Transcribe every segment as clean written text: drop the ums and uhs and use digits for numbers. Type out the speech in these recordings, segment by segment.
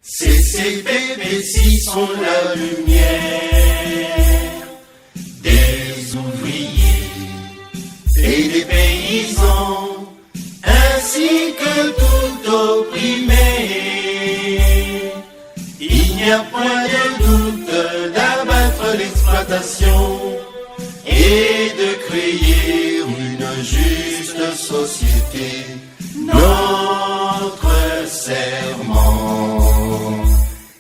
CCPPC sont la lumière des ouvriers et des paysans, ainsi que tout opprimé. Il n'y a point de doute d'abattre l'exploitation et de créer une juste société. Notre serment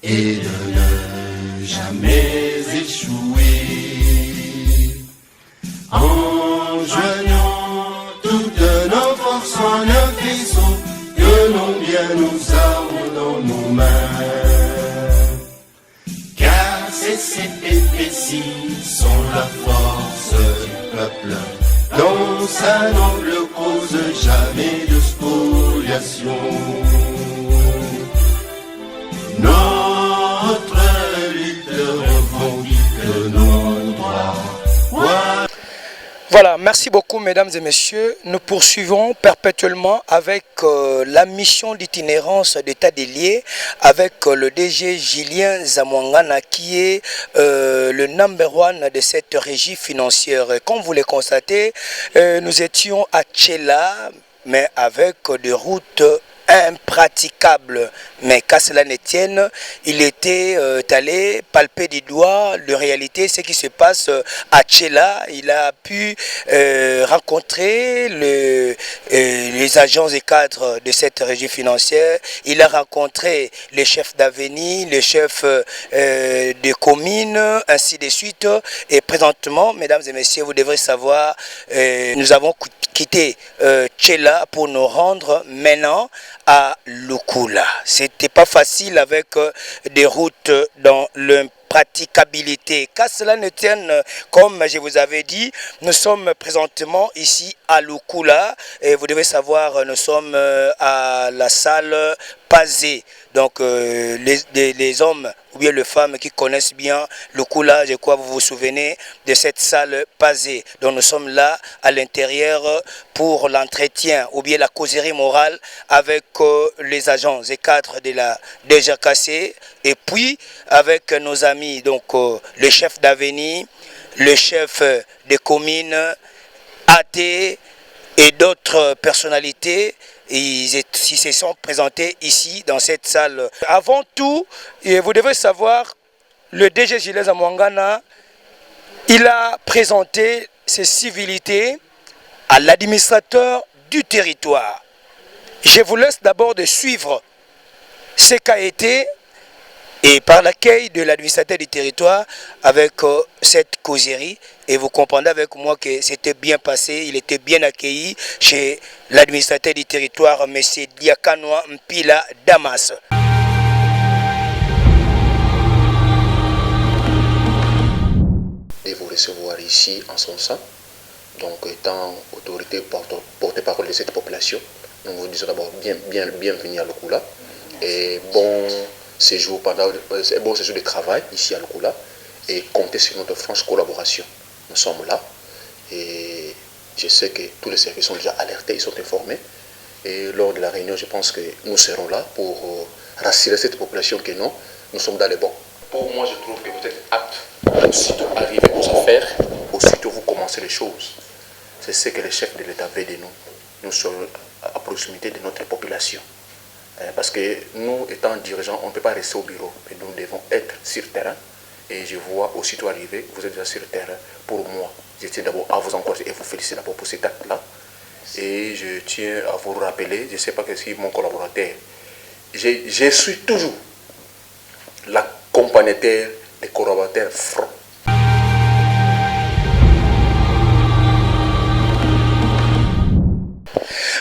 est de ne jamais échouer. En joignant toutes nos forces en un faisceau, que l'on bien nous armes dans nos mains. Car ces CPPC sont la force du peuple, dans sa noble cause, jamais de spoliation. Notre lutte revendique nos droits. Voilà, merci beaucoup mesdames et messieurs. Nous poursuivons perpétuellement avec la mission d'itinérance d'état des lieux avec le DG Julien Zamwangana qui est le number one de cette régie financière. Comme vous le constatez, nous étions à Tchela, mais avec des routes impraticable, mais qu'à cela ne tienne, il était allé palper du doigt la réalité, ce qui se passe à Tchela. Il a pu rencontrer les agents et cadres de cette régie financière. Il a rencontré les chefs d'avenue, les chefs de communes, ainsi de suite. Et présentement, mesdames et messieurs, vous devrez savoir, nous avons quitté Tchela pour nous rendre maintenant à Lukula. C'était pas facile avec des routes dans l'impraticabilité. Qu'à cela ne tienne, comme je vous avais dit, nous sommes présentement ici à Lukula et vous devez savoir, nous sommes à la salle Pazé. Donc les hommes ou bien les femmes qui connaissent bien Lukula, je crois vous vous souvenez de cette salle Pazé. Donc nous sommes là à l'intérieur pour l'entretien ou bien la causerie morale avec les agents et cadres de la DGRKC et puis avec nos amis, donc le chef d'avenue, le chef des communes, AT et d'autres personnalités. Ils se sont présentés ici dans cette salle. Avant tout, vous devez savoir, le DG Julien Zamwangana, il a présenté ses civilités à l'administrateur du territoire. Je vous laisse d'abord de suivre ce qu'a été et par l'accueil de l'administrateur du territoire avec cette causerie. Et vous comprendrez avec moi que c'était bien passé, il était bien accueilli chez l'administrateur du territoire, M. Diakanoa Mpila Damas. Et vous recevoir ici en son sein, donc étant autorité porte-parole de cette population, nous vous disons d'abord bienvenue à Lukula et bon séjour de travail ici à Lukula et comptez sur notre franche collaboration. Nous sommes là et je sais que tous les services sont déjà alertés, ils sont informés. Et lors de la réunion, je pense que nous serons là pour rassurer cette population que non, nous sommes dans les bons. Pour moi, je trouve que vous êtes apte. Aussitôt arriver aux affaires, aussitôt vous commencez les choses. C'est ce que le chef de l'État veut de nous. Nous sommes à proximité de notre population. Parce que nous, étant dirigeants, on ne peut pas rester au bureau. Mais nous devons être sur le terrain. Et je vois aussitôt arriver, vous êtes déjà sur le terrain. Pour moi, je tiens d'abord à vous encourager et vous féliciter d'abord pour cet acte-là. Et je tiens à vous rappeler, je ne sais pas si mon collaborateur, je suis toujours l'accompagnateur des collaborateurs francs.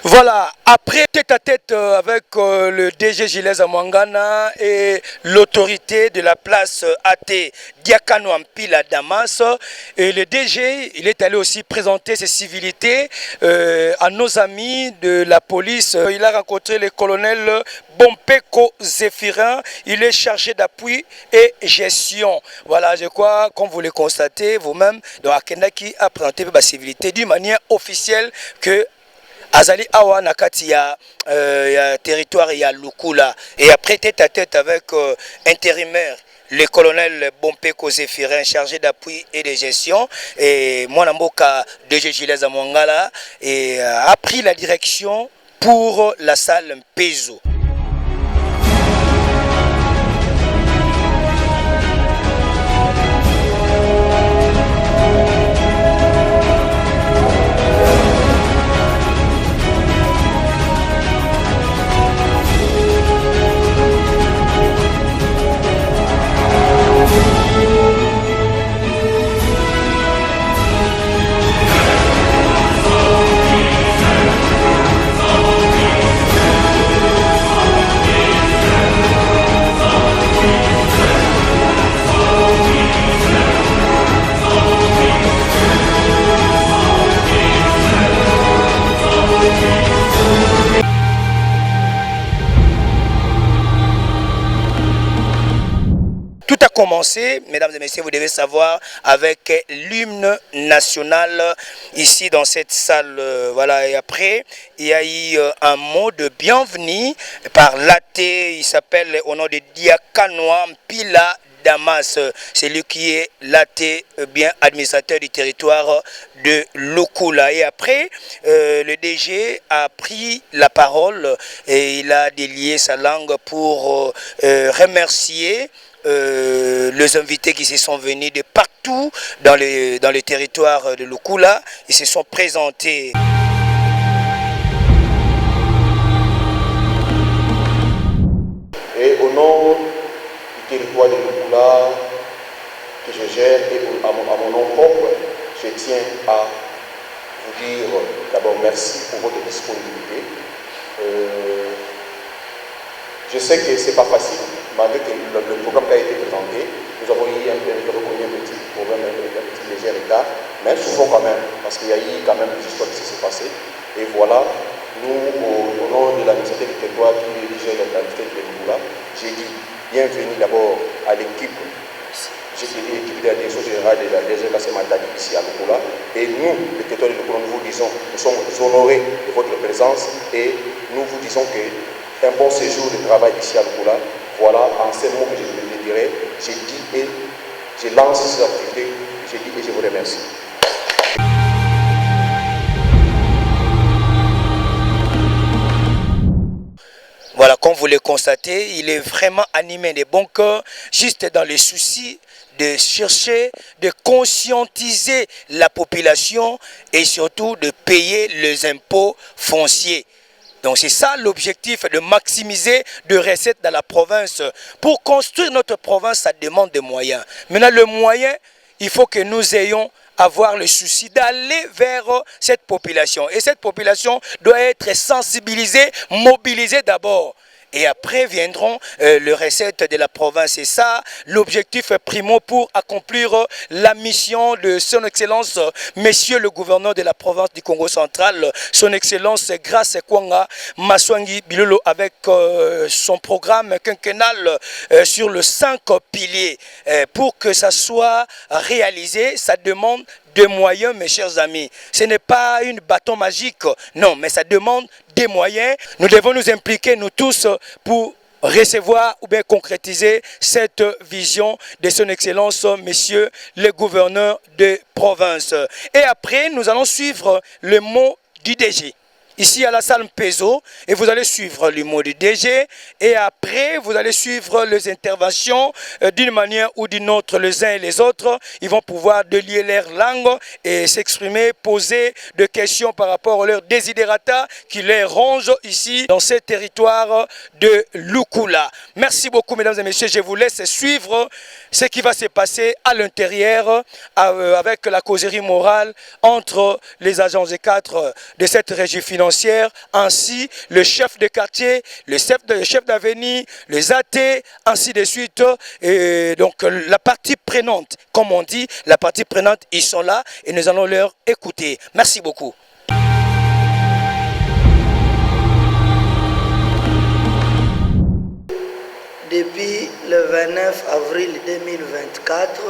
Voilà, après tête-à-tête avec le DG Julien Zamwangana et l'autorité de la place AT Diakanoa Mpila Damas, et le DG, il est allé aussi présenter ses civilités à nos amis de la police. Il a rencontré le colonel Bompeko Zéphirin, il est chargé d'appui et gestion. Voilà, je crois, comme vous le constatez vous-même, donc Akendaki a présenté la civilité d'une manière officielle que azali awa nakati ya territoire ya Lukula, et après tête à tête avec intérimaire le colonel Bompeko Zéphirin, chargé d'appui et de gestion, et Mwanamboka DG Gilles Zamwangala, et a pris la direction pour la salle Mpezo. Tout a commencé, mesdames et messieurs, vous devez savoir, avec l'hymne national ici dans cette salle. Voilà, et après, il y a eu un mot de bienvenue par l'athée, il s'appelle au nom de Diakanoa Mpila Damas, c'est lui qui est l'athée, bien administrateur du territoire de Lukula. Et après, le DG a pris la parole et il a délié sa langue pour remercier les invités qui se sont venus de partout dans le territoire de Lukula. Ils se sont présentés. Et au nom du territoire de Lukula que je gère et à mon nom propre, je tiens à vous dire d'abord merci pour votre disponibilité. Je sais que ce n'est pas facile, malgré que le programme qui a été présenté, nous avons eu un petit problème, un petit léger retard, mais souvent quand même, parce qu'il y a eu quand même des histoires qui se sont passées. Et voilà, nous, au nom de l'administration du territoire qui dirige l'administration de Lukula, j'ai dit bienvenue d'abord à l'équipe. J'ai dit l'équipe de la direction générale de la DG Matadi ici à Lukula. Et nous, le territoire de Lukula, nous vous disons, nous sommes honorés de votre présence et nous vous disons que un bon séjour de travail ici à Lukula. Voilà, en ces mots que je vous dirai, j'ai dit et je lance ces activités, j'ai dit et je vous remercie. Voilà, comme vous le constatez, il est vraiment animé de bon cœur, juste dans les soucis de chercher, de conscientiser la population et surtout de payer les impôts fonciers. Donc c'est ça l'objectif, de maximiser de recettes dans la province. Pour construire notre province, ça demande des moyens. Maintenant, le moyen, il faut que nous ayons avoir le souci d'aller vers cette population. Et cette population doit être sensibilisée, mobilisée d'abord. Et après viendront les recettes de la province. Et ça, l'objectif primo pour accomplir la mission de son Excellence, Monsieur le gouverneur de la province du Congo central, son Excellence Grace Kwanga Maswangi Bilolo, avec son programme quinquennal sur le 5 piliers. Pour que ça soit réalisé, ça demande des moyens, mes chers amis. Ce n'est pas une bâton magique, non, mais ça demande des moyens. Nous devons nous impliquer, nous tous, pour recevoir ou bien concrétiser cette vision de son Excellence, Monsieur le gouverneur de province. Et après, nous allons suivre le mot du DG. Ici à la salle Mpezo, et vous allez suivre le mot du DG, et après vous allez suivre les interventions d'une manière ou d'une autre, les uns et les autres. Ils vont pouvoir délier leur langue et s'exprimer, poser des questions par rapport à leurs desiderata qui les rongent ici dans ce territoire de Lukula. Merci beaucoup mesdames et messieurs, je vous laisse suivre ce qui va se passer à l'intérieur avec la causerie morale entre les agents des cadres de cette régie financière, ainsi le chef de quartier, le chef d'avenue, les athées, ainsi de suite. Et donc la partie prenante, comme on dit, la partie prenante, ils sont là et nous allons leur écouter. Merci beaucoup. Depuis le 29 avril 2024,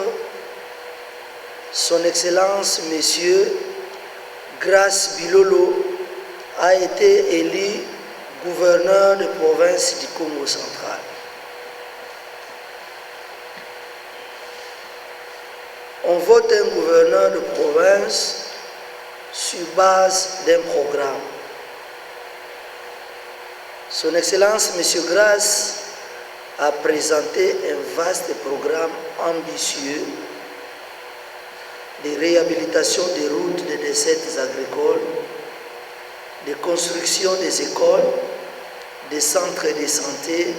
Son Excellence, Monsieur Grace Bilolo, a été élu gouverneur de province du Congo central. On vote un gouverneur de province sur base d'un programme. Son Excellence, M. Grasse, a présenté un vaste programme ambitieux de réhabilitation des routes des dessertes agricoles, de construction des écoles, des centres de santé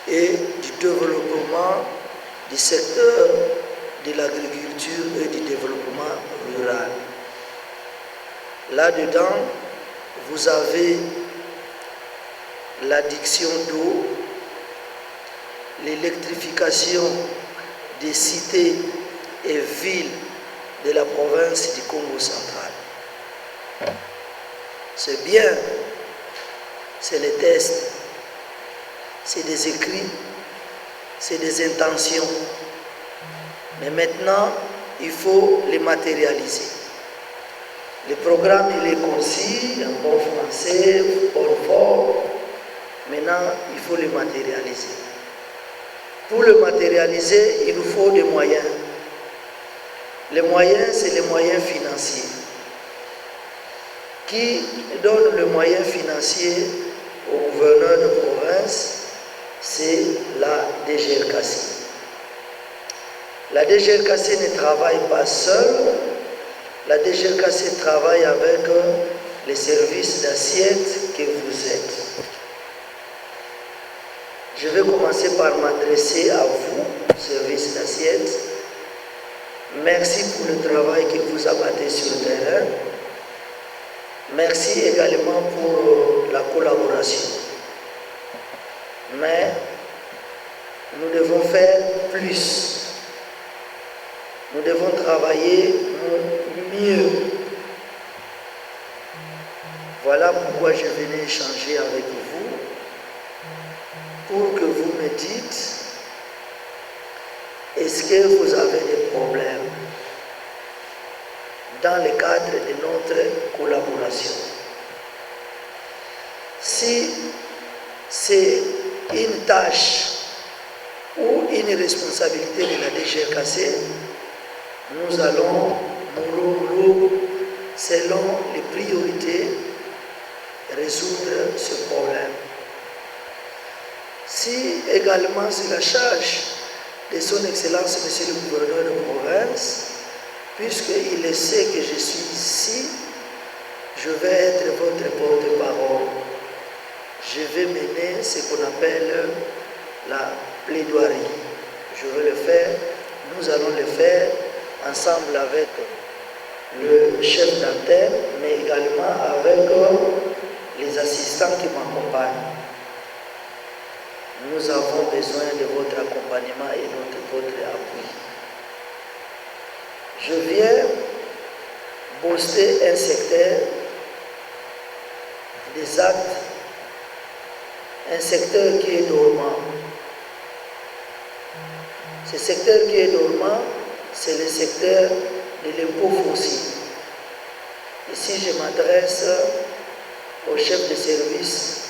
et du développement du secteur de l'agriculture et du développement rural. Là-dedans, vous avez l'adduction d'eau, l'électrification des cités et villes de la province du Congo central. C'est bien, c'est les tests, c'est des écrits, c'est des intentions. Mais maintenant, il faut les matérialiser. Le programme, il est concis, en bon français, bonne forme. Maintenant, il faut le matérialiser. Pour le matérialiser, il nous faut des moyens. Les moyens, c'est les moyens financiers. Qui donne le moyen financier au gouverneur de province? C'est la DGRKC. La DGRKC ne travaille pas seule. La DGRKC travaille avec les services d'assiette que vous êtes. Je vais commencer par m'adresser à vous, service d'assiette. Merci pour le travail que vous abattez sur le terrain. Merci également pour la collaboration. Mais nous devons faire plus. Nous devons travailler mieux. Voilà pourquoi je venais échanger avec vous, pour que vous me dites, est-ce que vous avez des problèmes dans le cadre de notre collaboration? Si c'est une tâche ou une responsabilité de la DGRKC, nous allons, selon les priorités, résoudre ce problème. Si également c'est la charge de son Excellence, Monsieur le Gouverneur de province, puisqu'il sait que je suis ici, je vais être votre porte-parole. Je vais mener ce qu'on appelle la plaidoirie. Je vais le faire, nous allons le faire ensemble avec le chef d'antenne, mais également avec les assistants qui m'accompagnent. Nous avons besoin de votre accompagnement et de votre appui. Je viens booster un secteur des actes, un secteur qui est dormant. Ce secteur qui est dormant, c'est le secteur de l'impôt foncier. Ici, je m'adresse au chef de service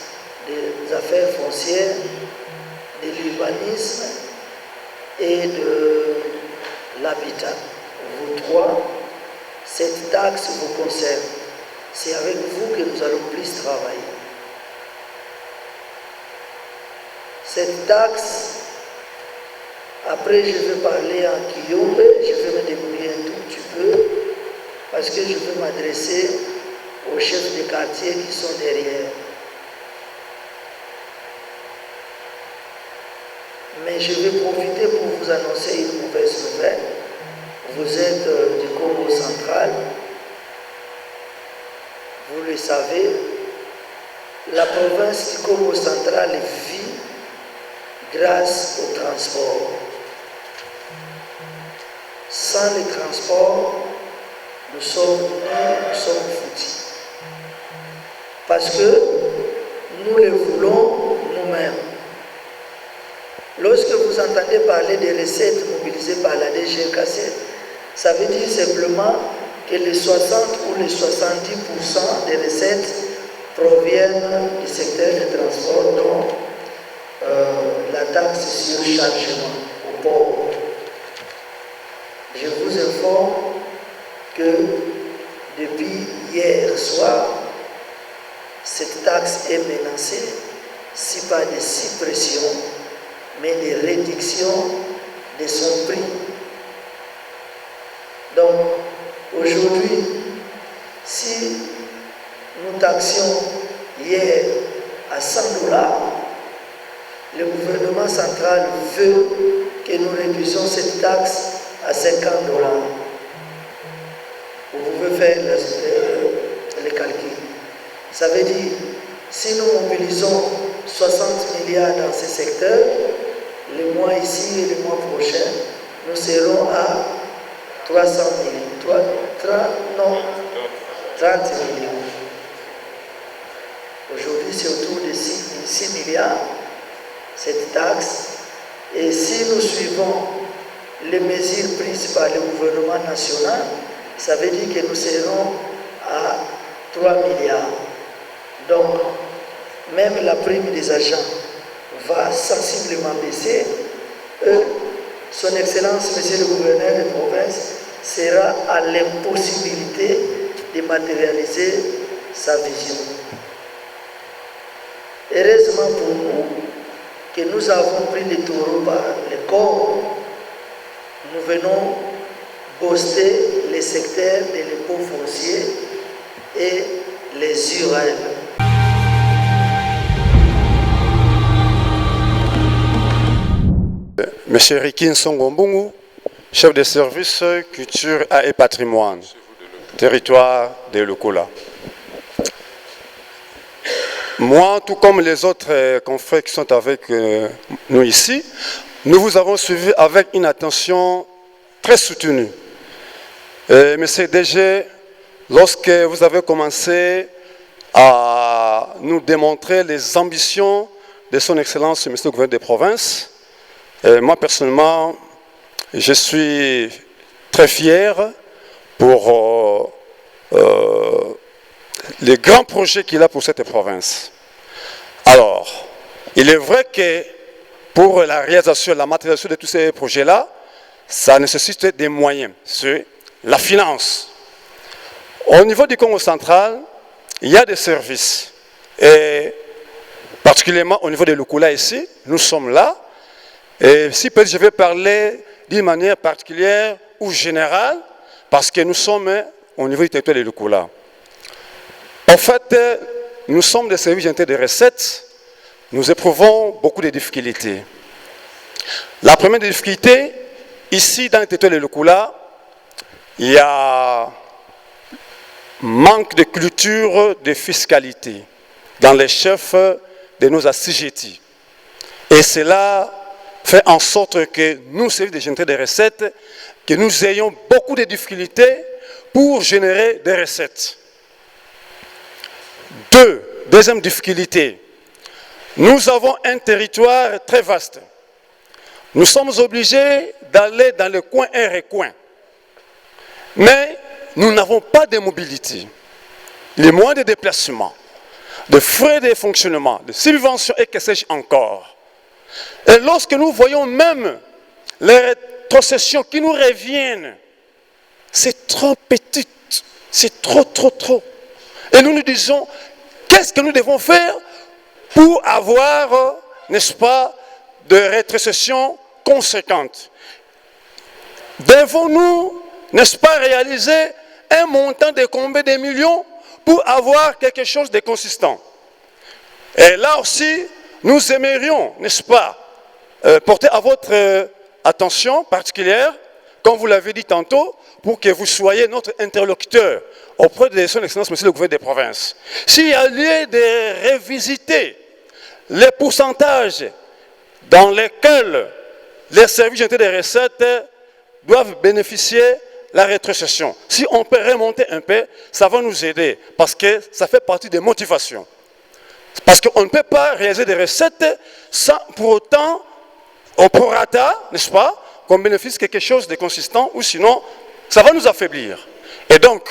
des affaires foncières, de l'urbanisme et de l'habitat. Vous trois, cette taxe vous concerne. C'est avec vous que nous allons plus travailler. Cette taxe, après je vais parler en Kiyombe, je vais me débrouiller un tout petit peu, parce que je veux m'adresser aux chefs de quartier qui sont derrière. Mais je vais profiter pour vous annoncer une mauvaise nouvelle. Vous êtes du Congo central. Vous le savez, la province du Congo central vit grâce au transport. Sans le transport, nous sommes foutus. Parce que nous le voulons nous-mêmes. Lorsque vous entendez parler des recettes mobilisées par la DGRKC, ça veut dire simplement que les 60 ou les 70% des recettes proviennent du secteur des transports, dont la taxe sur chargement au port. Je vous informe que depuis hier soir, cette taxe est menacée, si pas de suppression, mais de réduction de son prix. Donc, aujourd'hui, si nous taxions hier à $100, le gouvernement central veut que nous réduisions cette taxe à $50. Vous pouvez faire les calculs. Ça veut dire, si nous mobilisons 60 milliards dans ce secteur, le mois ici et le mois prochain, nous serons à 300 millions, 30 millions. Aujourd'hui, c'est autour de 6 milliards, cette taxe. Et si nous suivons les mesures prises par le gouvernement national, ça veut dire que nous serons à 3 milliards. Donc, même la prime des agents va sensiblement baisser. Son Excellence, Monsieur le Gouverneur de province, sera à l'impossibilité de matérialiser sa vision. Heureusement pour nous que nous avons pris le taureau par le corps, nous venons booster les secteurs de l'impôt foncier et les URL. Monsieur Rikin Songombungu, chef de service culture et patrimoine, territoire de Lukola. Moi, tout comme les autres confrères qui sont avec nous ici, nous vous avons suivi avec une attention très soutenue. Monsieur DG, lorsque vous avez commencé à nous démontrer les ambitions de son Excellence, Monsieur le Gouverneur des provinces, moi personnellement, je suis très fier pour les grands projets qu'il a pour cette province. Alors, il est vrai que pour la réalisation, la matérialisation de tous ces projets-là, ça nécessite des moyens, c'est la finance. Au niveau du Congo central, il y a des services, et particulièrement au niveau de Lukola ici, nous sommes là, et si peut-être je vais parler d'une manière particulière ou générale, parce que nous sommes au niveau du territoire de Lukola. En fait, nous sommes des services intégrés de recettes, nous éprouvons beaucoup de difficultés. La première difficulté, ici dans le territoire de Lukola, il y a manque de culture de fiscalité dans les chefs de nos assujettis. Et cela fait en sorte que nous, services de générer des recettes, que nous ayons beaucoup de difficultés pour générer des recettes. Deuxième difficulté, nous avons un territoire très vaste. Nous sommes obligés d'aller dans le coin et recoin. Mais nous n'avons pas de mobilité. Les moyens de déplacement, de frais de fonctionnement, de subventions et que sais-je encore. Et lorsque nous voyons même les rétrocessions qui nous reviennent, c'est trop petit, c'est trop. Et nous nous disons, qu'est-ce que nous devons faire pour avoir, n'est-ce pas, de rétrocessions conséquentes? Devons-nous, n'est-ce pas, réaliser un montant de combien de millions pour avoir quelque chose de consistant? Et là aussi, nous aimerions, n'est-ce pas, porter à votre attention particulière, comme vous l'avez dit tantôt, pour que vous soyez notre interlocuteur auprès de son Excellence, Monsieur le Gouverneur des provinces. S'il y a lieu de revisiter les pourcentages dans lesquels les services des recettes doivent bénéficier de la rétrocession, si on peut remonter un peu, ça va nous aider, parce que ça fait partie des motivations. Parce qu'on ne peut pas réaliser des recettes sans pour autant, au prorata, n'est-ce pas, qu'on bénéficie de quelque chose de consistant, ou sinon, ça va nous affaiblir. Et donc,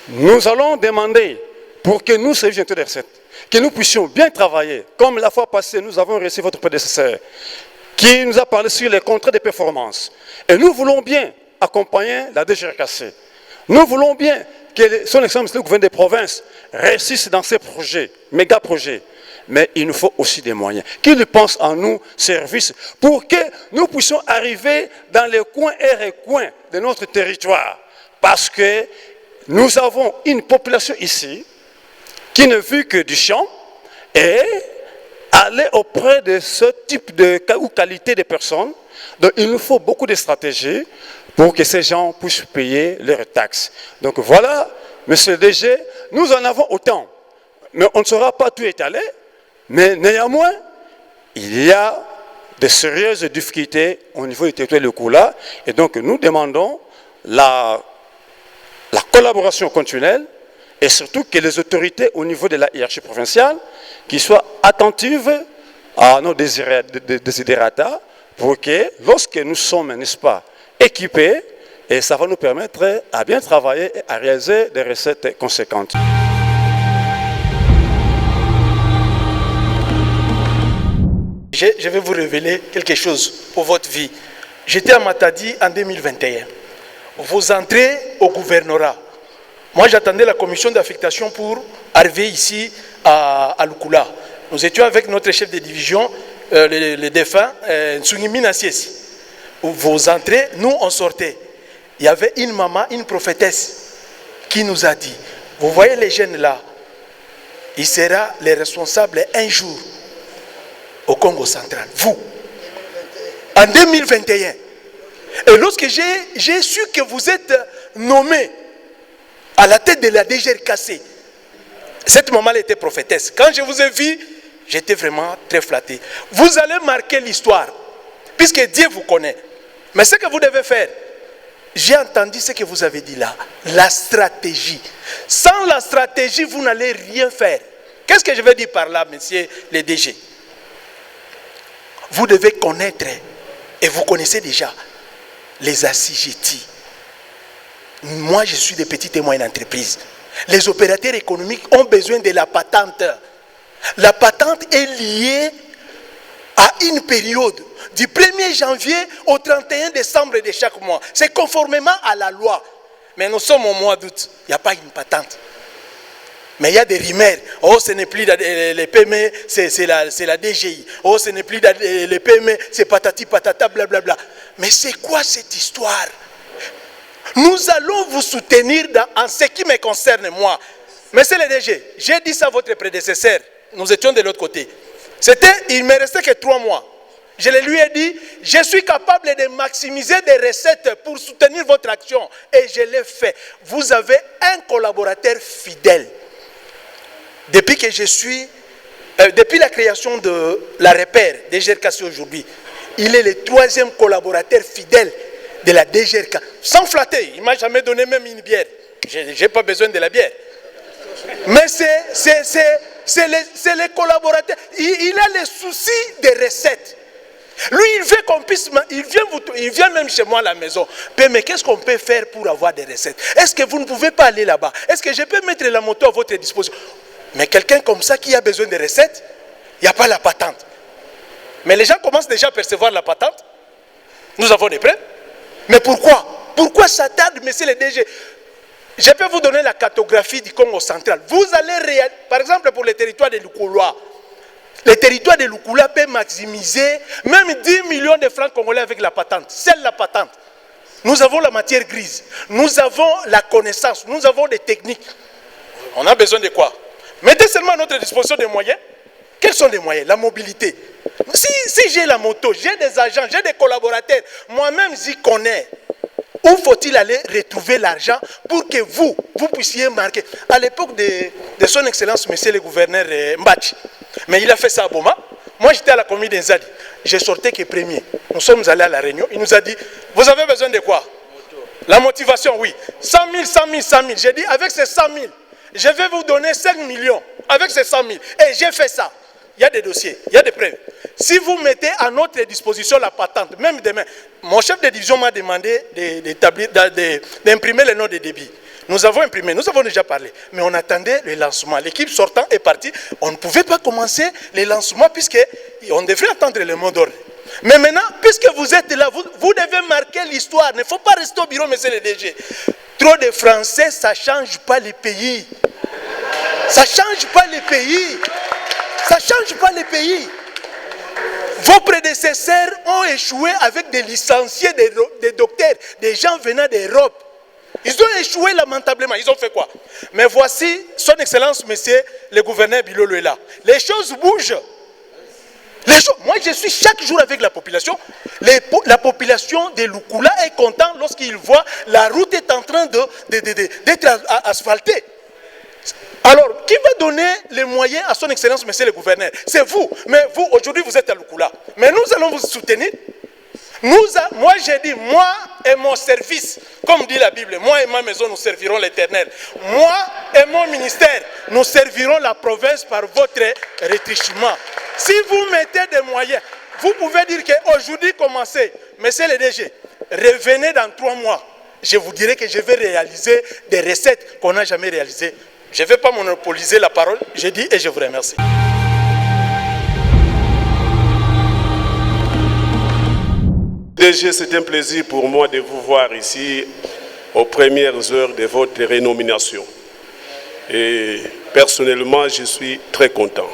nous allons demander pour que nous, services de recettes, que nous puissions bien travailler. Comme la fois passée, nous avons reçu votre prédécesseur qui nous a parlé sur les contrats de performance. Et nous voulons bien accompagner la DGRKC. Nous voulons bien que son Excellence, le gouvernement des provinces, réussisse dans ces projets, méga projets. Mais il nous faut aussi des moyens. Qu'il pense en nous, services, pour que nous puissions arriver dans les coins et recoins de notre territoire. Parce que nous avons une population ici qui ne vit que du champ et aller auprès de ce type de ou qualité de personnes. Donc il nous faut beaucoup de stratégies pour que ces gens puissent payer leurs taxes. Donc voilà, monsieur le DG, nous en avons autant. Mais on ne saura pas tout étaler. Mais néanmoins, il y a de sérieuses difficultés au niveau du territoire de Koula. Et donc nous demandons la collaboration continuelle et surtout que les autorités au niveau de la hiérarchie provinciale qui soient attentives à nos desiderata pour que lorsque nous sommes, n'est-ce pas, équipés, et ça va nous permettre à bien travailler et à réaliser des recettes conséquentes. Je vais vous révéler quelque chose pour votre vie. J'étais à Matadi en 2021. Vous entrez au gouvernorat. Moi, j'attendais la commission d'affectation pour arriver ici à Lukula. Nous étions avec notre chef de division, le défunt, Nsungimi Nassiesi. Vous entrez, nous on sortait. Il y avait une maman, une prophétesse, qui nous a dit, vous voyez les jeunes là, il sera les responsables un jour au Congo central. Vous, en 2021. Et lorsque j'ai su que vous êtes nommé à la tête de la DGRKC, cette maman était prophétesse. Quand je vous ai vu, j'étais vraiment très flatté. Vous allez marquer l'histoire, puisque Dieu vous connaît. Mais ce que vous devez faire, j'ai entendu ce que vous avez dit là, la stratégie. Sans la stratégie, vous n'allez rien faire. Qu'est-ce que je veux dire par là, messieurs les DG? Vous devez connaître, et vous connaissez déjà, les assujettis. Moi, je suis des petites et moyennes entreprises. Les opérateurs économiques ont besoin de la patente. La patente est liée à une période du 1er janvier au 31 décembre de chaque mois. C'est conformément à la loi. Mais nous sommes au mois d'août. Il n'y a pas une patente. Mais il y a des rumeurs. Oh, ce n'est plus les PME, c'est la DGI. Oh, ce n'est plus les PME, c'est patati patata, blablabla. Mais c'est quoi cette histoire? Nous allons vous soutenir en ce qui me concerne, moi. Monsieur le DG, j'ai dit ça à votre prédécesseur. Nous étions de l'autre côté. Il ne me restait que 3 mois. Je lui ai dit, je suis capable de maximiser des recettes pour soutenir votre action. Et je l'ai fait. Vous avez un collaborateur fidèle. Depuis que je suis, depuis la création de la repère DGRKC aujourd'hui, il est le 3e collaborateur fidèle de la DGRK. Sans flatter, il ne m'a jamais donné même une bière. Je n'ai pas besoin de la bière. Mais c'est les collaborateurs. Il a les soucis des recettes. Lui, il veut qu'on puisse... Il vient même chez moi à la maison. Mais qu'est-ce qu'on peut faire pour avoir des recettes? Est-ce que vous ne pouvez pas aller là-bas? Est-ce que je peux mettre la moto à votre disposition? Mais quelqu'un comme ça qui a besoin de recettes, il n'y a pas la patente. Mais les gens commencent déjà à percevoir la patente. Nous avons des prêts. Mais pourquoi? Pourquoi ça tarde, monsieur le DG? Je peux vous donner la cartographie du Congo central. Vous allez réaliser, par exemple pour le territoire de Lukula, le territoire de Lukula peut maximiser même 10 millions de francs congolais avec la patente. C'est la patente. Nous avons la matière grise. Nous avons la connaissance. Nous avons des techniques. On a besoin de quoi? Mettez seulement à notre disposition des moyens. Quels sont les moyens? La mobilité. Si j'ai la moto, j'ai des agents, j'ai des collaborateurs, moi-même j'y connais. Où faut-il aller retrouver l'argent pour que vous puissiez marquer? À l'époque de son excellence, monsieur le gouverneur Mbachi, mais il a fait ça à Boma. Moi j'étais à la commune d'Enzali, je sortais que premier. Nous sommes allés à la réunion, il nous a dit, vous avez besoin de quoi? La motivation, oui. 100 000, 100 000, 100 000. J'ai dit, avec ces 100 000, je vais vous donner 5 millions. Avec ces 100 000. Et j'ai fait ça. il y a des dossiers, il y a des preuves. Si vous mettez à notre disposition la patente, même demain, mon chef de division m'a demandé d'imprimer le nom de débit. Nous avons imprimé, nous avons déjà parlé, mais on attendait le lancement. L'équipe sortant est partie. On ne pouvait pas commencer le lancement puisqu'on devrait attendre le mot d'ordre. Mais maintenant, puisque vous êtes là, vous devez marquer l'histoire. Il ne faut pas rester au bureau, monsieur le DG. Trop de Français, ça ne change pas les pays. Ça ne change pas les pays. Ça ne change pas les pays. Vos prédécesseurs ont échoué avec des licenciés, des docteurs, des gens venant d'Europe. Ils ont échoué lamentablement. Ils ont fait quoi? Mais voici, son Excellence, monsieur le gouverneur Bilolo est là. Les choses bougent. Moi, je suis chaque jour avec la population. La population de Lukula est contente lorsqu'ils voient la route est en train d'être asphaltée. Alors, qui va donner les moyens à son Excellence, monsieur le gouverneur? C'est vous. Mais vous, aujourd'hui, vous êtes à Lukula. Mais nous allons vous soutenir. Moi, j'ai dit, moi et mon service, comme dit la Bible, moi et ma maison, nous servirons l'Éternel. Moi et mon ministère, nous servirons la province par votre rétrichement. Si vous mettez des moyens, vous pouvez dire qu'aujourd'hui, commencez. Monsieur le DG, revenez dans 3 mois. Je vous dirai que je vais réaliser des recettes qu'on n'a jamais réalisées. Je ne vais pas monopoliser la parole, je dis et je vous remercie. DG, c'est un plaisir pour moi de vous voir ici aux premières heures de votre rénomination. Et personnellement, je suis très content.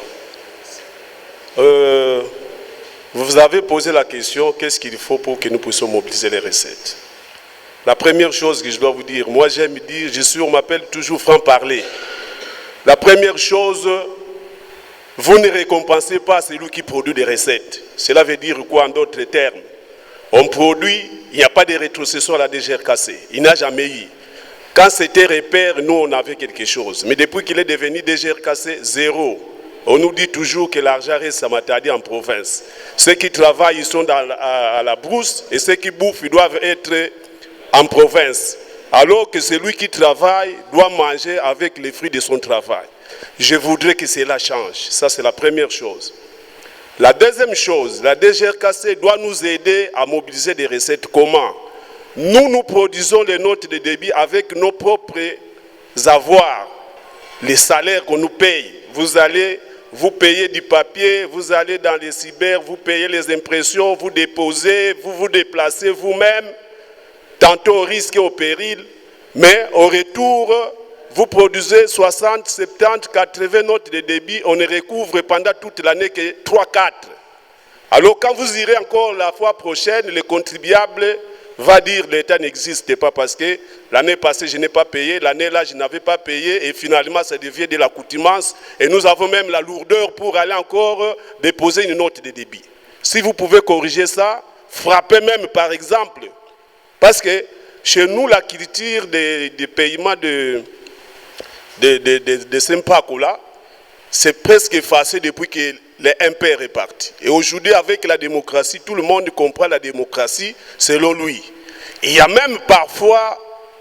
Vous avez posé la question, qu'est-ce qu'il faut pour que nous puissions mobiliser les recettes? La première chose que je dois vous dire, moi j'aime dire, on m'appelle toujours franc-parler. La première chose, vous ne récompensez pas celui qui produit des recettes. Cela veut dire quoi en d'autres termes? On produit, il n'y a pas de rétrocession à la DGRKC. Il n'a jamais eu. Quand c'était repère, nous on avait quelque chose. Mais depuis qu'il est devenu DGRKC, zéro. On nous dit toujours que l'argent reste à Matadi en province. Ceux qui travaillent, ils sont à la brousse, et ceux qui bouffent, ils doivent être en province. Alors que celui qui travaille doit manger avec les fruits de son travail. Je voudrais que cela change. Ça, c'est la première chose. La deuxième chose, la DGRKC doit nous aider à mobiliser des recettes. Comment? Nous produisons les notes de débit avec nos propres avoirs, les salaires qu'on nous paye. Vous payez du papier, vous allez dans les cyber, vous payez les impressions, vous déposez, vous vous déplacez vous-même, tantôt au risque et au péril, mais au retour, vous produisez 60, 70, 80 notes de débit, on ne recouvre pendant toute l'année que 3-4. Alors quand vous irez encore la fois prochaine, le contribuable va dire l'État n'existe pas parce que l'année passée je n'ai pas payé, l'année là je n'avais pas payé et finalement ça devient de l'accoutumance et nous avons même la lourdeur pour aller encore déposer une note de débit. Si vous pouvez corriger ça, frappez même par exemple, parce que chez nous la culture des paiements de Sempakola, c'est presque effacé depuis que le MP est réparti. Et aujourd'hui, avec la démocratie, tout le monde comprend la démocratie selon lui. Et il y a même parfois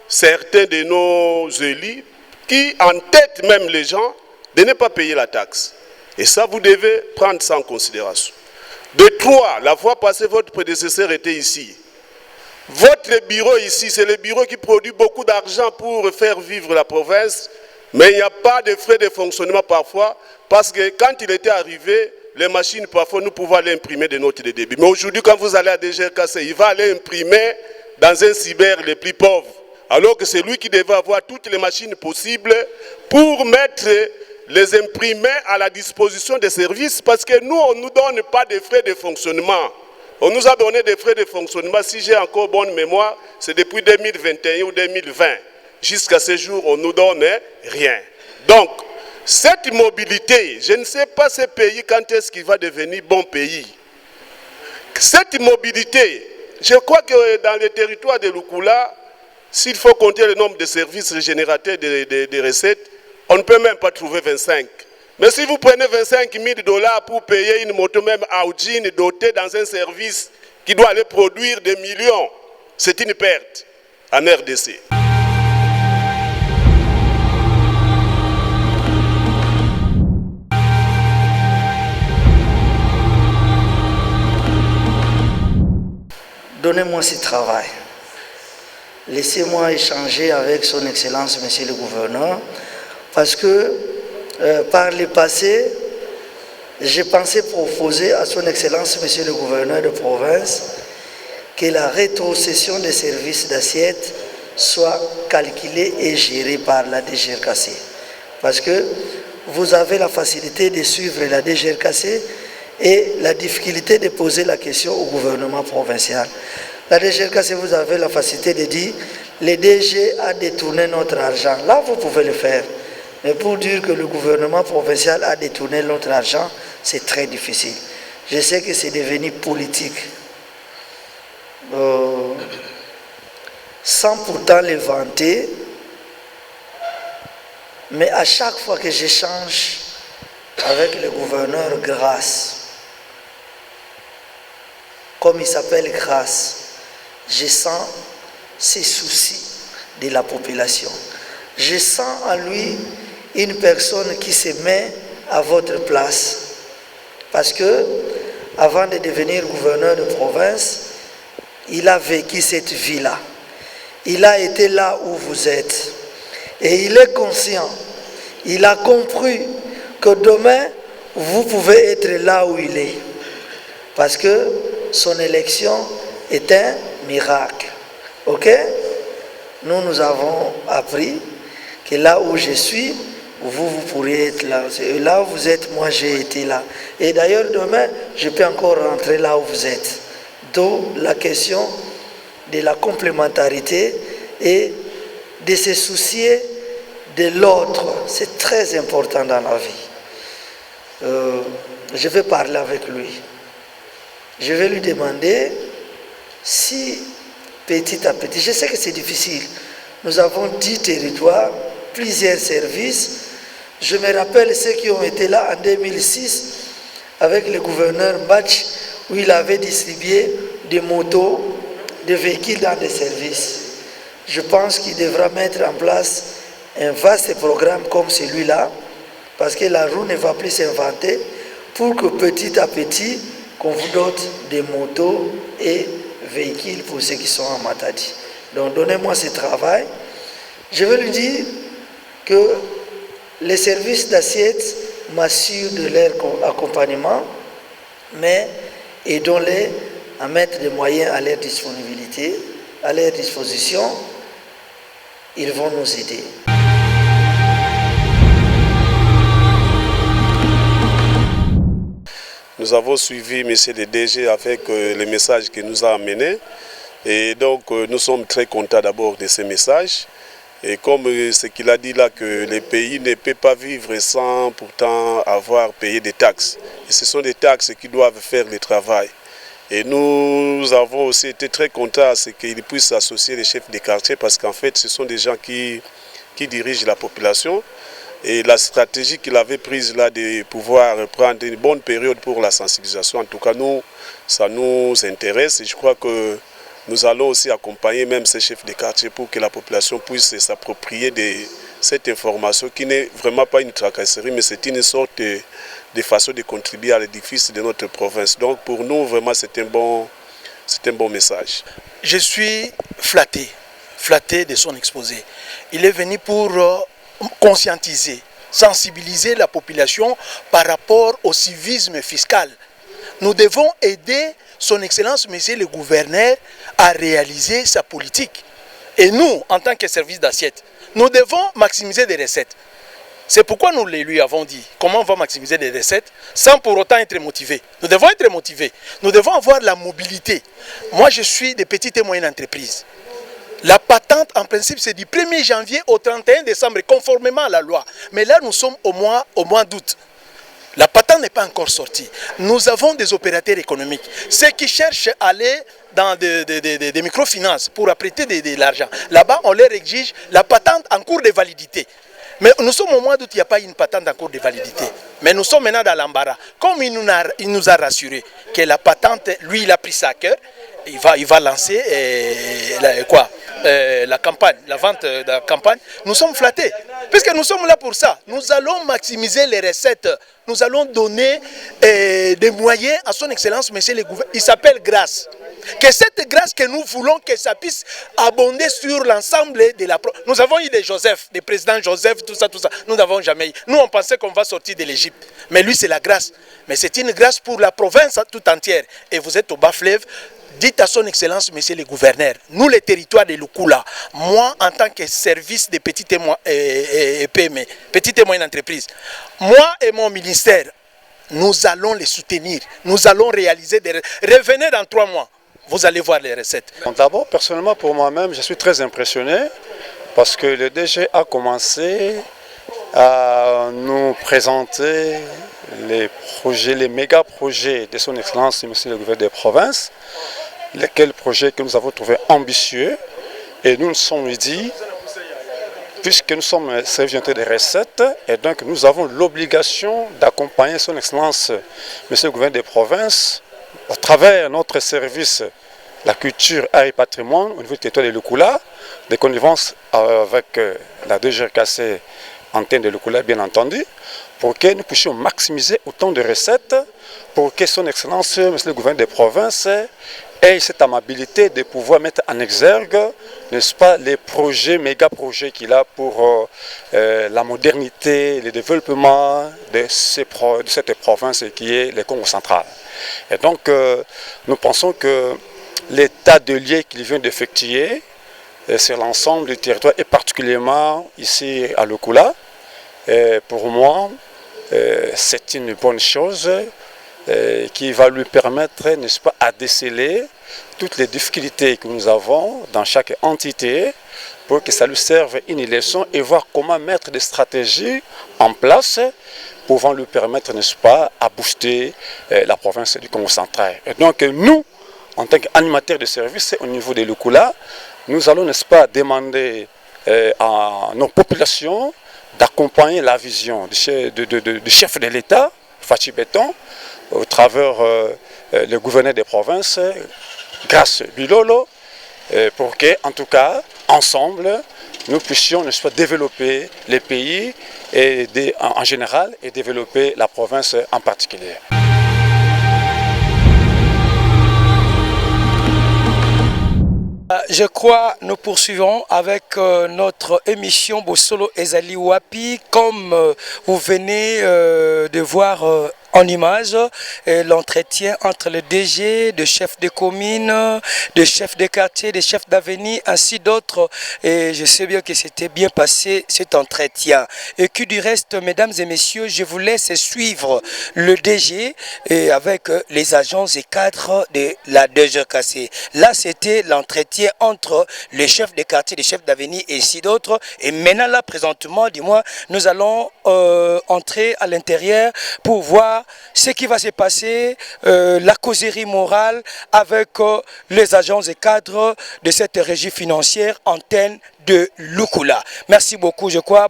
certains de nos élus qui entêtent même les gens de ne pas payer la taxe. Et ça, vous devez prendre ça en considération. De 3, la fois passée, votre prédécesseur était ici. Votre bureau ici, c'est le bureau qui produit beaucoup d'argent pour faire vivre la province. Mais il n'y a pas de frais de fonctionnement parfois, parce que quand il était arrivé, les machines, parfois, nous pouvons aller imprimer des notes de débit. Mais aujourd'hui, quand vous allez à DGRKC, il va aller imprimer dans un cyber les plus pauvres. Alors que c'est lui qui devait avoir toutes les machines possibles pour mettre les imprimés à la disposition des services, parce que nous, on ne nous donne pas de frais de fonctionnement. On nous a donné des frais de fonctionnement, si j'ai encore bonne mémoire, c'est depuis 2021 ou 2020. Jusqu'à ce jour, on ne nous donne rien. Donc, cette mobilité, je ne sais pas ce pays quand est-ce qu'il va devenir bon pays. Cette mobilité, je crois que dans le territoire de Lukula, s'il faut compter le nombre de services générateurs de recettes, on ne peut même pas trouver 25. Mais si vous prenez 25 000 $ pour payer une moto même Audi dotée dans un service qui doit aller produire des millions, c'est une perte en RDC. donnez-moi ce travail. Laissez-moi échanger avec son Excellence, Monsieur le Gouverneur, parce que par le passé, j'ai pensé proposer à son Excellence, Monsieur le Gouverneur de province, que la rétrocession des services d'assiette soit calculée et gérée par la DGRKC. Parce que vous avez la facilité de suivre la DGRKC et la difficulté de poser la question au gouvernement provincial. La DGRKC, vous avez la facilité de dire le DG a détourné notre argent. Là, vous pouvez le faire. Mais pour dire que le gouvernement provincial a détourné notre argent, c'est très difficile. Je sais que c'est devenu politique. Sans pourtant les vanter, mais à chaque fois que j'échange avec le gouverneur Grasse, comme il s'appelle Grasse, je sens ses soucis de la population. Je sens en lui une personne qui se met à votre place. Parce que, avant de devenir gouverneur de province, il a vécu cette vie-là. Il a été là où vous êtes. Et il est conscient, il a compris que demain, vous pouvez être là où il est. Parce que son élection est un miracle. Ok? Nous avons appris que là où je suis, vous pourriez être là. Là où vous êtes, moi j'ai été là. Et d'ailleurs, demain, je peux encore rentrer là où vous êtes. D'où la question de la complémentarité et de se soucier de l'autre. C'est très important dans la vie. Je vais parler avec lui. Je vais lui demander si petit à petit, je sais que c'est difficile, nous avons 10 territoires, plusieurs services. Je me rappelle ceux qui ont été là en 2006 avec le gouverneur Batch, où il avait distribué des motos, des véhicules dans des services. Je pense qu'il devra mettre en place un vaste programme comme celui-là, parce que la roue ne va plus s'inventer, pour que petit à petit, qu'on vous donne des motos et véhicules pour ceux qui sont en Matadi. Donc donnez-moi ce travail. Je vais lui dire que les services d'assiette m'assurent de leur accompagnement, mais aidons-les à mettre des moyens à leur disponibilité, à leur disposition. Ils vont nous aider. Nous avons suivi M. le DG avec le message qu'il nous a amené. Et donc, nous sommes très contents d'abord de ce message. Et comme ce qu'il a dit là, que le pays ne peut pas vivre sans pourtant avoir payé des taxes. Et ce sont des taxes qui doivent faire le travail. Et nous avons aussi été très contents à ce qu'ils puissent associer les chefs de quartier, parce qu'en fait, ce sont des gens qui dirigent la population. Et la stratégie qu'il avait prise là de pouvoir prendre une bonne période pour la sensibilisation, en tout cas, nous, ça nous intéresse. Et je crois que nous allons aussi accompagner même ces chefs de quartier pour que la population puisse s'approprier de cette information qui n'est vraiment pas une tracasserie, mais c'est une sorte de façon de contribuer à l'édifice de notre province. Donc pour nous, vraiment, c'est un bon message. Je suis flatté de son exposé. Il est venu pour conscientiser, sensibiliser la population par rapport au civisme fiscal. Nous devons aider son Excellence, Monsieur le Gouverneur, à réaliser sa politique. Et nous, en tant que service d'assiette, nous devons maximiser des recettes. C'est pourquoi nous lui avons dit comment on va maximiser des recettes sans pour autant être motivés. Nous devons être motivés. Nous devons avoir la mobilité. Moi, je suis des petites et moyennes entreprises. La patente, en principe, c'est du 1er janvier au 31 décembre, conformément à la loi. Mais là, nous sommes au mois d'août. La patente n'est pas encore sortie. Nous avons des opérateurs économiques. Ceux qui cherchent à aller dans des microfinances pour apprêter de l'argent. Là-bas, on leur exige la patente en cours de validité. Mais nous sommes au mois d'août, il n'y a pas une patente en cours de validité. Mais nous sommes maintenant dans l'embarras. Comme il nous a rassuré que la patente, lui, il a pris ça à cœur, il va lancer la campagne, la vente de la campagne. Nous sommes flattés, puisque nous sommes là pour ça. Nous allons maximiser les recettes. Nous allons donner des moyens à son Excellence, Monsieur le Gouverneur. Il s'appelle Grasse. Que cette grâce que nous voulons, que ça puisse abonder sur l'ensemble de la... Nous avons eu des Joseph, des présidents Joseph, tout ça. Nous n'avons jamais eu. Nous, on pensait qu'on va sortir de l'Égypte. Mais lui, c'est la grâce. Mais c'est une grâce pour la province tout entière. Et vous êtes au bas-fleuve. Dites à son excellence, monsieur le gouverneur, nous les territoires de Lukula, moi en tant que service des petites et PME, petites et moyennes entreprises, moi et mon ministère, nous allons les soutenir, nous allons réaliser des... Revenez dans 3 mois, vous allez voir les recettes. D'abord, personnellement, pour moi-même, je suis très impressionné parce que le DG a commencé à nous présenter les projets, les méga projets de son excellence, monsieur le gouverneur des provinces, lesquels projets que nous avons trouvés ambitieux. Et nous nous sommes dit, puisque nous sommes serviteurs des recettes, et donc nous avons l'obligation d'accompagner son excellence, monsieur le gouverneur des provinces, à travers notre service, la culture, art et patrimoine, au niveau du territoire de Lukula, des connivences avec la DGRKC antenne de Lukula, bien entendu, pour que nous puissions maximiser autant de recettes, pour que son excellence, monsieur le gouverneur des provinces, ait cette amabilité de pouvoir mettre en exergue, n'est-ce pas, les projets, méga projets qu'il a pour la modernité, le développement de cette province qui est le Congo central. Et donc, nous pensons que l'état de lieu qu'il vient d'effectuer sur l'ensemble du territoire, et particulièrement ici à Lukula, pour moi, c'est une bonne chose qui va lui permettre, n'est-ce pas, à déceler toutes les difficultés que nous avons dans chaque entité pour que ça lui serve une leçon et voir comment mettre des stratégies en place pouvant lui permettre, n'est-ce pas, à booster la province du Congo central. Et donc nous, en tant qu'animateurs de service au niveau de Lukula, nous allons, n'est-ce pas, demander à nos populations d'accompagner la vision du chef de l'État, Fachi Béton, au travers le gouverneur des provinces, grâce Bilolo, pour que, en tout cas, ensemble, nous puissions, n'est-ce pas, développer les pays en général et développer la province en particulier. Je crois nous poursuivons avec notre émission Bosolo Ezali Wapi. Comme vous venez de voir en image l'entretien entre le DG, de chefs de commune, de chefs de quartier, de chefs d'avenue, ainsi d'autres. Et je sais bien que c'était bien passé cet entretien. Et que du reste, mesdames et messieurs, je vous laisse suivre le DG et avec les agents et cadres de la DGRKC. Là, c'était l'entretien entre les chefs de quartier, les chefs d'avenue et ainsi d'autres. Et maintenant, là, présentement, du moins, nous allons entrer à l'intérieur pour voir ce qui va se passer, la causerie morale avec les agents et cadres de cette régie financière antenne de Lukula. Merci beaucoup, je crois,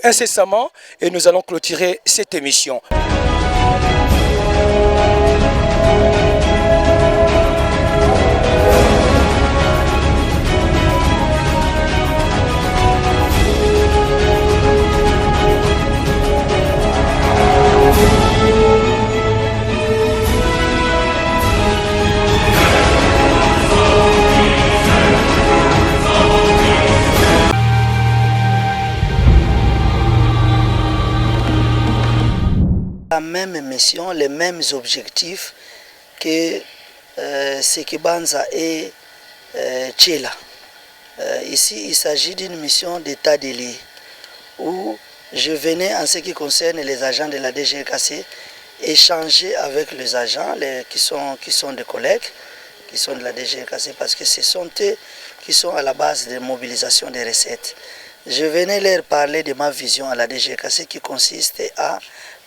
incessamment, et nous allons clôturer cette émission. La même mission, les mêmes objectifs que Sekibanza et Tchela. Ici, il s'agit d'une mission d'état des lieux où je venais, en ce qui concerne les agents de la DGRKC, échanger avec les agents qui sont des collègues, qui sont de la DGRKC, parce que ce sont eux qui sont à la base de mobilisation des recettes. Je venais leur parler de ma vision à la DGRKC qui consiste à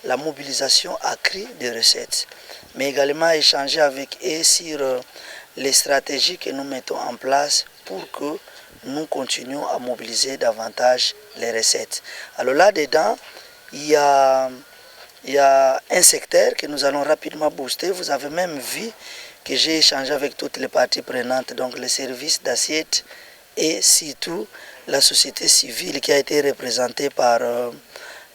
la mobilisation accrue des recettes, mais également échanger avec eux sur les stratégies que nous mettons en place pour que nous continuions à mobiliser davantage les recettes. Alors là-dedans, il y a un secteur que nous allons rapidement booster. Vous avez même vu que j'ai échangé avec toutes les parties prenantes, donc les services d'assiette et surtout la société civile qui a été représentée par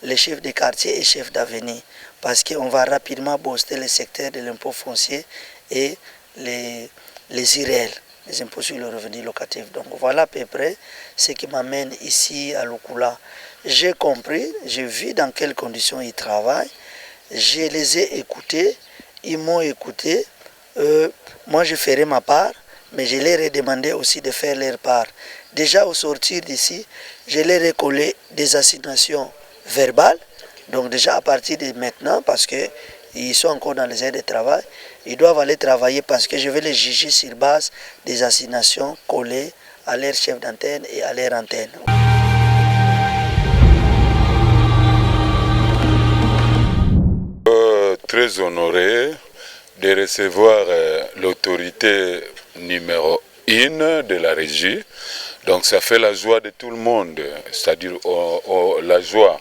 les chefs de quartier et chefs d'avenue, parce qu'on va rapidement booster le secteur de l'impôt foncier et les IRL, les impôts sur le revenu locatif. Donc voilà à peu près ce qui m'amène ici à Lukula. J'ai compris, j'ai vu dans quelles conditions ils travaillent, je les ai écoutés, ils m'ont écouté. Moi je ferai ma part, mais je leur ai demandé aussi de faire leur part. Déjà au sortir d'ici, je leur ai collé des assignations verbales. Donc déjà à partir de maintenant, parce qu'ils sont encore dans les heures de travail, ils doivent aller travailler parce que je vais les juger sur base des assignations collées à leur chef d'antenne et à leur antenne. Très honoré de recevoir l'autorité numéro 1 de la régie. Donc ça fait la joie de tout le monde, c'est-à-dire la joie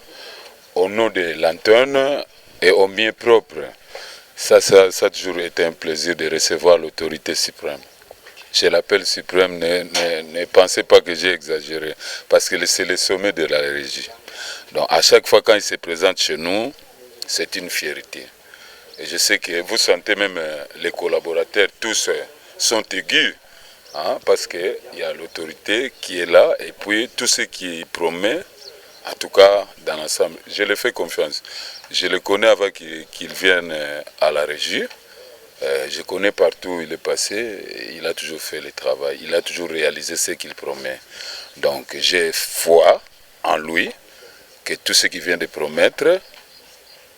au nom de l'antenne et au mien propre. Ça a toujours été un plaisir de recevoir l'autorité suprême. Je l'appelle suprême, ne pensez pas que j'ai exagéré, parce que c'est le sommet de la régie. Donc à chaque fois quand il se présente chez nous, c'est une fierté. Et je sais que vous sentez même les collaborateurs, tous sont aigus, hein, parce qu'il y a l'autorité qui est là, et puis tout ce qui promet, en tout cas dans l'ensemble, je le fais confiance. Je le connais avant qu'il vienne à la régie. Je connais partout où il est passé, il a toujours fait le travail, il a toujours réalisé ce qu'il promet. Donc j'ai foi en lui, que tout ce qu'il vient de promettre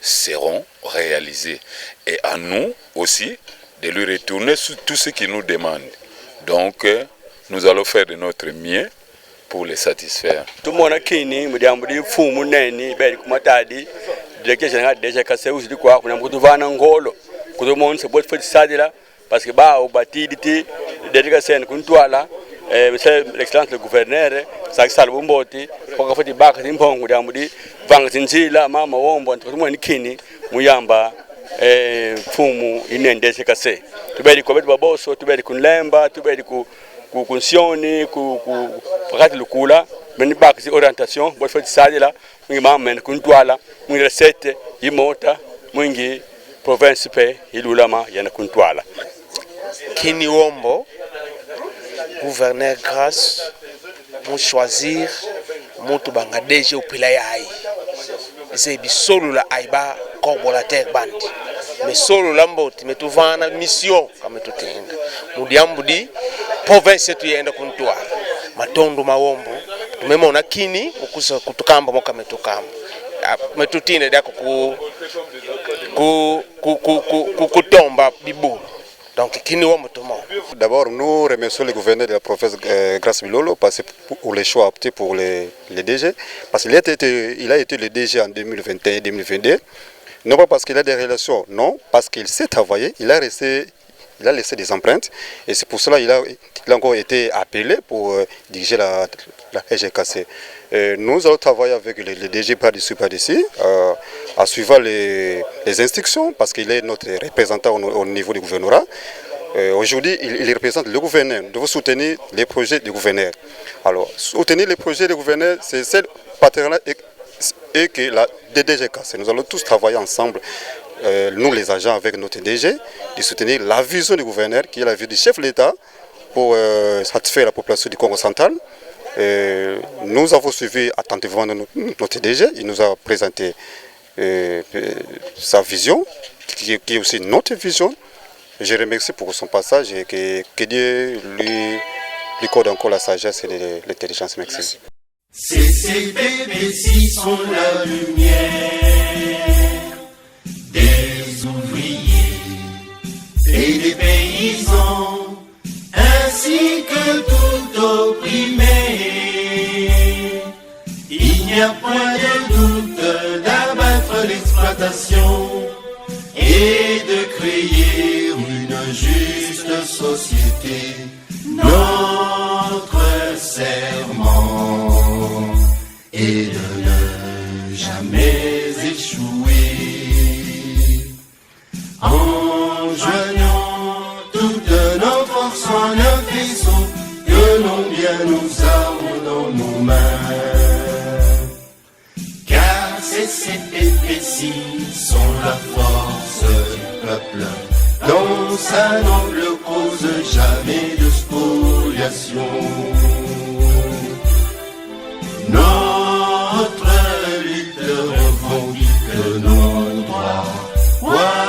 seront réalisés. Et à nous aussi de lui retourner sur tout ce qu'il nous demande. Donc nous allons faire de notre mieux pour les satisfaire. Tout le monde a kini, mudamudi fumu neni, beri kumatadi, directeur général déjà cassé aussi du quoi, on a beaucoup de vana ngolo, tout le monde se peut faire ça là, parce que bah au bâti d'ité, directeur général kuntuala, monsieur l'excellence le gouverneur, ça qui salve mboti, pour que fait baka timpong mudamudi, vanga tinzila mama wombo, tout le monde kini, muyamba. Fumu inendeshe kase tubeli kwa betu baboso tubeli kunlemba tubeli kunsioni wakati lukula meni bakzi orientation bo fati sadila mwingi mamen kuntwala mwingi recette yimota mwingi province pe ilulama yana kuntwala Kini Wombo gouverneur grâce mu choisir mutu bangadeje upila yai zebi solo la aiba collaborateur bandi mais solo lamboti metuvana mission kama tutenda mudiambudi province yetu yenda kuntwa matondo mawombo tumemona kini ukusa kutukamba moka metukamba metutine dako kutomba bibu. Donc, d'abord, nous remercions le gouverneur de la province Grace Bilolo pour les choix optés pour les DG. Parce qu'il a été le DG en 2021-2022. Non pas parce qu'il a des relations, non, parce qu'il sait travailler, il a laissé des empreintes. Et c'est pour cela qu'il a encore été appelé pour diriger la RGKC. Nous allons travailler avec le DG par dessus, à suivre les instructions, parce qu'il est notre représentant au niveau du gouvernorat. Aujourd'hui, il représente le gouverneur. Nous devons soutenir les projets du gouverneur. Alors, soutenir les projets du gouverneur, c'est ce partenariat et que la DGKC. Nous allons tous travailler ensemble, nous les agents avec notre DG, de soutenir la vision du gouverneur, qui est la vision du chef de l'État, pour satisfaire la population du Congo central. Nous avons suivi attentivement notre DG, il nous a présenté sa vision, qui est aussi notre vision. Je remercie pour son passage et que Dieu lui accorde encore la sagesse et l'intelligence. Merci. Ces bébés sont la lumière des ouvriers et des paysans, ainsi que tout opprimé. Il n'y a point de doute d'abattre l'exploitation et de créer une juste société. Notre serment est de ne jamais échouer. En joignant toutes nos forces en un faisceau, tenons bien nos armes dans nos mains. Car ces CPP-ci sont la force du peuple dans sa noble cause jamais de spoliation.